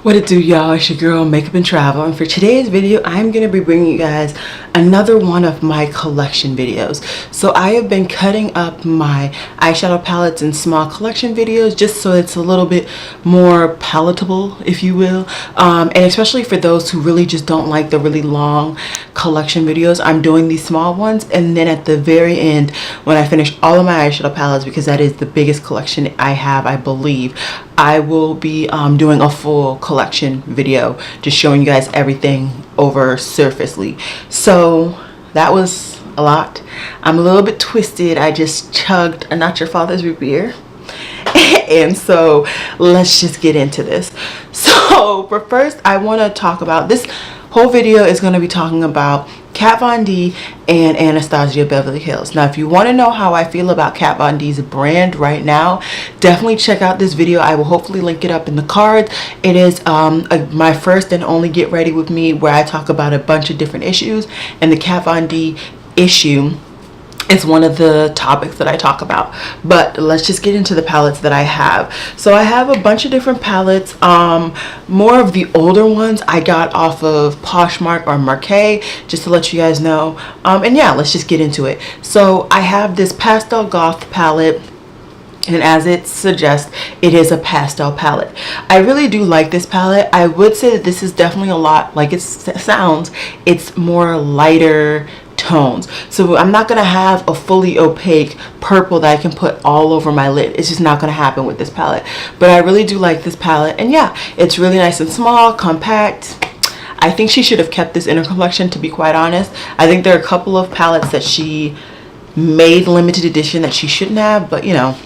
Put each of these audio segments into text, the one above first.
What it do, y'all? It's your girl Makeup and Travel, and for today's video I'm going to be bringing you guys another one of my collection videos. So I have been cutting up my eyeshadow palettes in small collection videos just so it's a little bit more palatable, if you will, and especially for those who really just don't like the really long collection videos. I'm doing these small ones, and then at the very end when I finish all of my eyeshadow palettes, because that is the biggest collection I have, I believe, I will be doing a full collection video just showing you guys everything over surfacely. So that was a lot. I'm a little bit twisted. I just chugged a Not Your Father's root beer and so let's just get into this. So for first, I want to talk about this whole video is going to be talking about Kat Von D and Anastasia Beverly Hills. Now, if you want to know how I feel about Kat Von D's brand right now, definitely check out this video. I will hopefully link it up in the cards. It is my first and only Get Ready With Me, where I talk about a bunch of different issues, and the Kat Von D issue is one of the topics that I talk about. But let's just get into the palettes that I have. So I have a bunch of different palettes. More of the older ones I got off of Poshmark or Marquee, just to let you guys know. And yeah, let's just get into it. So I have this Pastel Goth palette, and as it suggests, it is a pastel palette. I really do like this palette. I would say that this is definitely a lot like it sounds. It's more lighter tones, so I'm not gonna have a fully opaque purple that I can put all over my lid. It's just not gonna happen with this palette. But I really do like this palette, and yeah, it's really nice and small, compact. I think she should have kept this in her collection, to be quite honest. I think there are a couple of palettes that she made limited edition that she shouldn't have, but you know,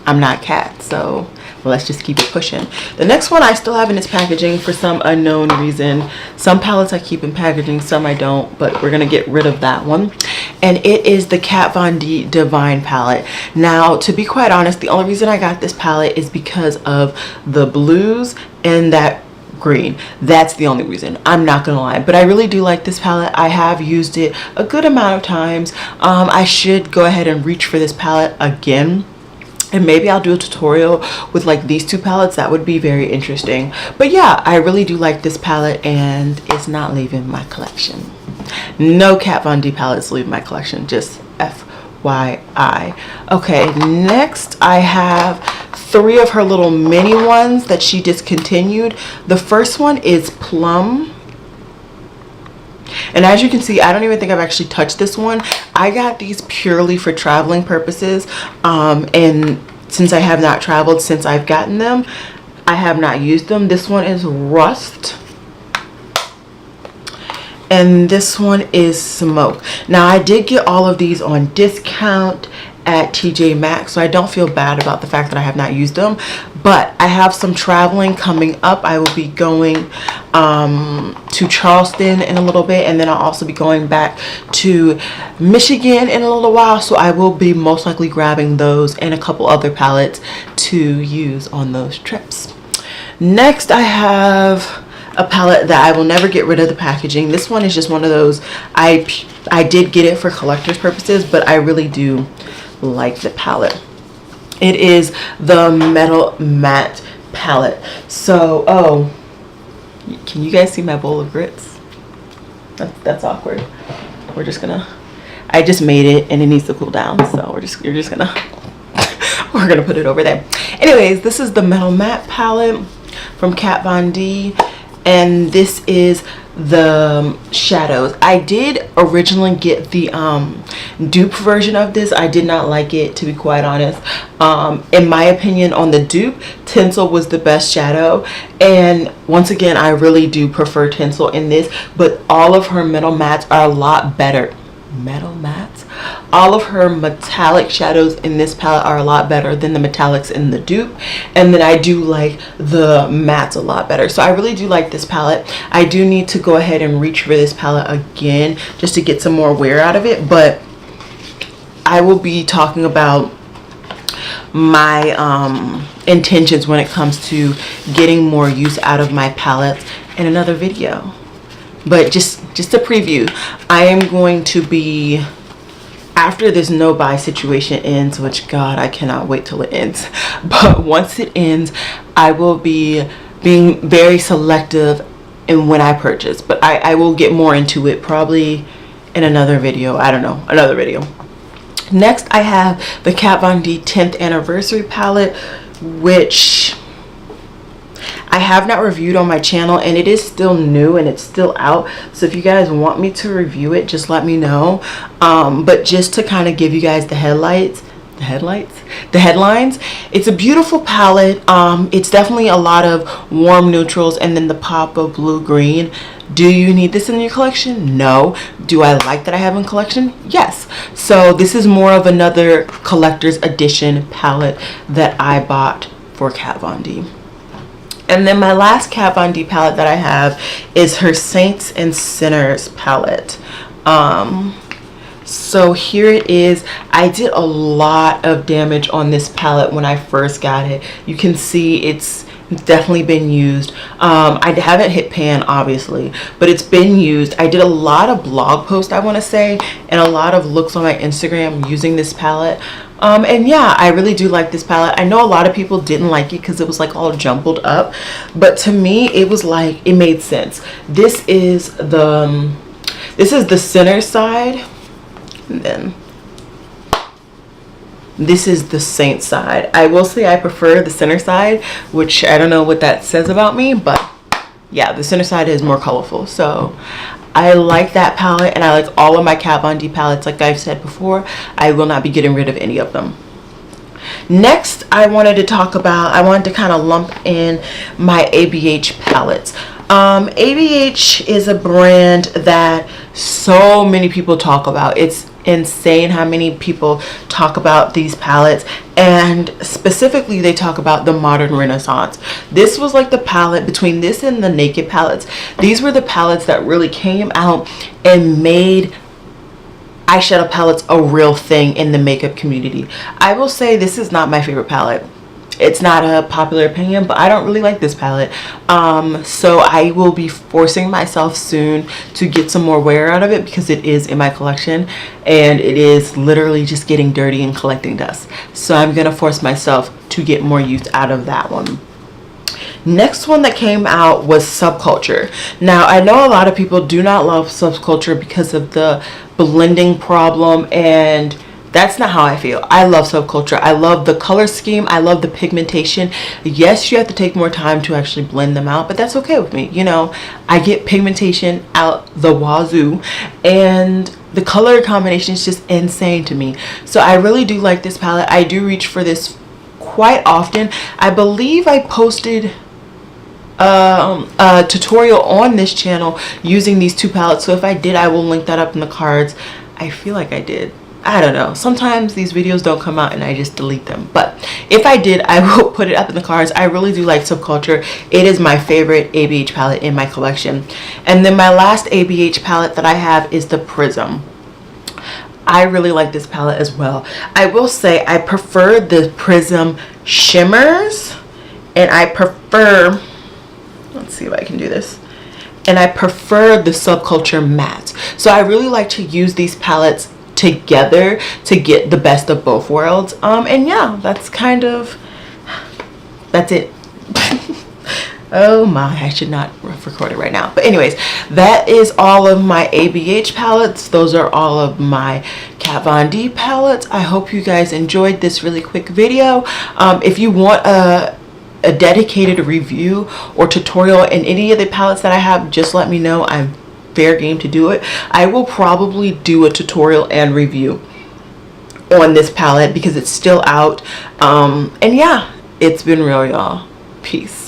I'm not Kat, so let's just keep it pushing. The next one I still have in its packaging for some unknown reason. Some palettes I keep in packaging, some I don't, but we're gonna get rid of that one. And it is the Kat Von D Divine palette. Now, to be quite honest, the only reason I got this palette is because of the blues and that green. That's the only reason. I'm not gonna lie, but I really do like this palette. I have used it a good amount of times. I should go ahead and reach for this palette again, and maybe I'll do a tutorial with like these two palettes. That would be very interesting. But yeah, I really do like this palette, and it's not leaving my collection. No Kat Von D palettes leave my collection, just FYI. Okay, next I have three of her little mini ones that she discontinued. The first one is Plum. And as you can see, I don't even think I've actually touched this one. I got these purely for traveling purposes, and since I have not traveled since I've gotten them, I have not used them. This one is Rust, and this one is Smoke. Now, I did get all of these on discount at TJ Maxx, so I don't feel bad about the fact that I have not used them. But I have some traveling coming up. I will be going to Charleston in a little bit, and then I'll also be going back to Michigan in a little while, so I will be most likely grabbing those and a couple other palettes to use on those trips. Next, I have a palette that I will never get rid of the packaging. This one is just one of those, I did get it for collector's purposes, but I really do like the palette. It is the Metal Matte palette. So, oh, can you guys see my bowl of grits? That's awkward. We're just gonna, I just made it and it needs to cool down, so you're just gonna we're gonna put it over there. Anyways, this is the Metal Matte palette from Kat Von D, and this is the shadows. I did originally get the dupe version of this. I did not like it, to be quite honest. In my opinion, on the dupe, Tinsel was the best shadow, and once again, I really do prefer Tinsel in this, but all of her metal mattes are a lot better. Metal mattes? All of her metallic shadows in this palette are a lot better than the metallics in the dupe, and then I do like the mattes a lot better. So I really do like this palette. I do need to go ahead and reach for this palette again just to get some more wear out of it, but I will be talking about my intentions when it comes to getting more use out of my palettes in another video. But just a preview, I am going to be, after this no buy situation ends, which God, I cannot wait till it ends, but once it ends, I will be being very selective in when I purchase, but I will get more into it probably in another video. I don't know, another video. Next, I have the Kat Von D 10th anniversary palette, which I have not reviewed on my channel, and it is still new and it's still out. So if you guys want me to review it, just let me know. But just to kind of give you guys the headlines, it's a beautiful palette. It's definitely a lot of warm neutrals and then the pop of blue green. Do you need this in your collection? No. Do I like that I have in collection? Yes. So this is more of another collector's edition palette that I bought for Kat Von D. And then my last Kat Von D palette that I have is her Saints and Sinners palette. So here it is. I did a lot of damage on this palette when I first got it. You can see it's definitely been used. I haven't hit pan obviously, but it's been used. I did a lot of blog posts, I want to say, and a lot of looks on my Instagram using this palette. And yeah, I really do like this palette. I know a lot of people didn't like it because it was like all jumbled up, but to me it was like, it made sense. This is the center side, and then this is the Saint side. I will say I prefer the center side, which I don't know what that says about me, but yeah, the center side is more colorful. So I like that palette, and I like all of my Kat Von D palettes. Like I've said before, I will not be getting rid of any of them. Next, I wanted to kind of lump in my ABH palettes. ABH is a brand that so many people talk about. It's insane how many people talk about these palettes, and specifically they talk about the modern renaissance. This was like the palette between this and the Naked palettes. These were the palettes that really came out and made eyeshadow palettes a real thing in the makeup community. I will say this is not my favorite palette. It's not a popular opinion, but I don't really like this palette. So I will be forcing myself soon to get some more wear out of it because it is in my collection and it is literally just getting dirty and collecting dust. So I'm gonna force myself to get more use out of that one. Next one that came out was Subculture. Now I know a lot of people do not love Subculture because of the blending problem, and that's not how I feel. I love Subculture. I love the color scheme. I love the pigmentation. Yes, you have to take more time to actually blend them out, but that's okay with me. You know, I get pigmentation out the wazoo, and the color combination is just insane to me. So I really do like this palette. I do reach for this quite often. I believe I posted a tutorial on this channel using these two palettes. So if I did, I will link that up in the cards. I feel like I did. I don't know. Sometimes these videos don't come out and I just delete them. But if I did, I will put it up in the cards. I really do like Subculture. It is my favorite ABH palette in my collection. And then my last ABH palette that I have is the Prism. I really like this palette as well. I will say I prefer the Prism shimmers, and I prefer, let's see if I can do this, and I prefer the Subculture mattes. So I really like to use these palettes together to get the best of both worlds. And yeah, that's it. Oh my, I should not record it right now. But anyways, that is all of my ABH palettes. Those are all of my Kat Von D palettes. I hope you guys enjoyed this really quick video. If you want a dedicated review or tutorial in any of the palettes that I have, just let me know. I'm fair game to do it. I will probably do a tutorial and review on this palette because it's still out. And yeah, it's been real, y'all. Peace.